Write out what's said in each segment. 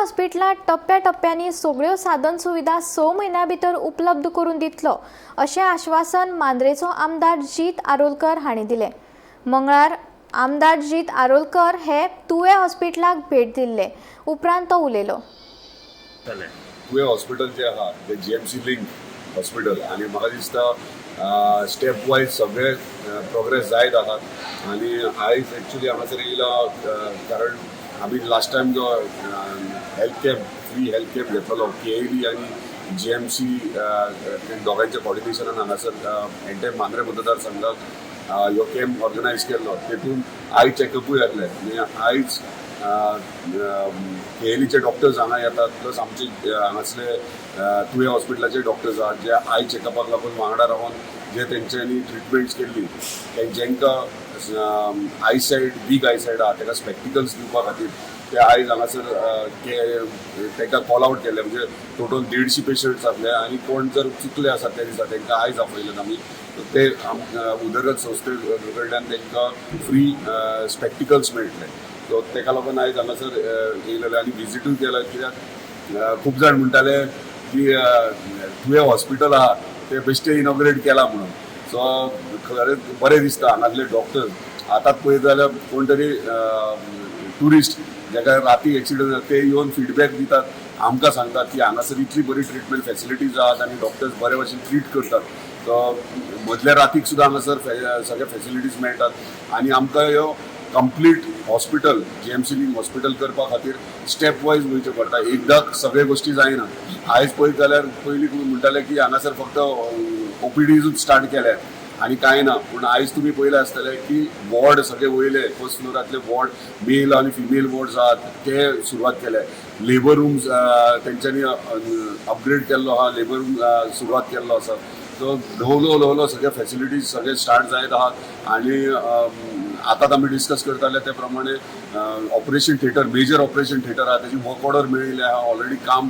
हॉस्पिटलात टप्प्याटप्प्यांनी सगळ्यो साधन सुविधा 6 म्हयन्यां भितर उपलब्ध करून दितलो अशें आश्वासन मांद्रेचो आमदार जीत आरोलकर हांणी दिलें। मंगळार आमदार जीत आरोलकर हे तुवे हॉस्पिटलाक भेट दिल्ले उपरांत तो उलयलो। तुवे हॉस्पिटल जे आहा ते जीएमसी लिंक हॉस्पिटल आणि म्हाका दिसता स्टेप वायज सगळे प्रोग्रेस जायत आहात आणि आयज एक्चुअली हांगासर येयला कारण आम्ही लास्ट टाइम जो health camp free health camp घेतलो केएली आणि जीएमसी दोगांच्या कॉर्डिनेशनान हांगासर एंटायर मांद्रे मतदारसंघात ह्यो कॅम्प ऑर्गनायज केल्लो। तेतून आय चॅकअपूय जातले म्हणजे आयज केएलीचे डॉक्टर्स हांगा येतात प्लस आमचे हांगासले तुवे हॉस्पिटलाचे डॉक्टर्स आहात जे आय चॅकअपाक लागून वांगडा रावन जे तेंच्यांनी ट्रिटमेंट्स केल्ली जेंकां आयसायट वीक आयसायट आहा ताका स्पेक्टिकल्स दिवपा खातीर ते आयज हांगासर ताका कॉल आउट केले म्हणजे टोटल 150 पेशंट्स जातले आणि कोण जर चुकले आसात त्या दिसा तांकां आयज आपयल्यात आमी ते उदरगत संस्थे कडल्यान तांकां फ्री स्पेक्टिकल्स मेळटले। सो ताका लागून आयज हांगासर येयलेले आनी विजीटूय केला कित्याक खूब जाण म्हणटाले की तुवें हॉस्पिटल आहा ते बेश्टे इनॉग्रेट केला म्हणून। सो खरेंच बरें दिसता हांगासले डॉक्टर्स आतां पळयत जाल्यार कोण तरी ट्युरिस्ट जाका राती एक्सिडंट जाता ते येवन फीडबॅक दितात आमकां सांगतात की हांगासर इतली बरी ट्रिटमेंट फॅसिलिटीज आहात आनी डॉक्टर्स बरे भशेन ट्रीट करतात। सो मदल्या रातीक सुद्दां हांगासर सगळे फॅसिलिटीज मेळटात आनी आमकां ह्यो complete hospital GMC link hospital करपा खातीर स्टेप वायज वयचें पडटा एकदां सगळे गोश्टी जायना। आयज पळयत जाल्यार पयलीं म्हणटाले की हांगासर फक्त ओपीडीजूच स्टार्ट केल्यात आनी कांय ना पूण आयज तुमी पयलें आसतलें की वॉर्ड सगळे वयले फर्स्ट फ्लोरांतले वॉर्ड मेल आनी फिमेल वॉर्ड्स आहात ते सुरवात केले। लेबर रूम्स तेंच्यांनी अपग्रेड केल्लो आहा लेबर रूम सुरवात केल्लो आसा। सो ल्हव सगळे फॅसिलिटीज सगळे स्टार्ट जायत आहात आनी आतां आमी डिस्कस करताले ते प्रमाणे operation theatre major operation theatre आहा तेजी वर्क ऑर्डर मेळिल्ली आहा ऑलरेडी काम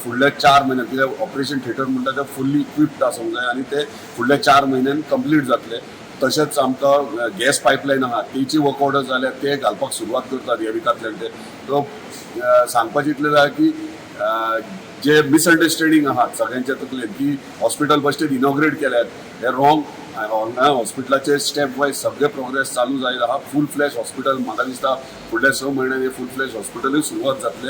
फुडल्या 4 म्हयन्यात कित्याक ऑपरेशन थिएटर म्हणटा ते फुल्ली इक्विप्ड आसूंक जाय आनी ते फुडल्या 4 म्हयन्यान कंप्लीट जातले। तशेंच आमकां गॅस पायपलायन आहा तेची वर्क ऑर्डर जाल्या ते घालपाक सुरवात करतात ह्या विकांतल्यान ते। सो सांगपाचें इतलें जाय की जे मिसअंडरस्टँडींग आहात सगळ्यांच्या तकलेन की हॉस्पिटल बेश्टेच इनॉग्रेट केल्यात हे रॉंग। हॉस्पिटलाचे स्टेप वायज सगळे प्रोग्रेस चालू जायत आहा फूल फ्लॅश हॉस्पिटल म्हाका दिसता फुडल्या 6 म्हयन्यांनी फूल फ्लॅश हॉस्पिटलूय सुरवात जातले।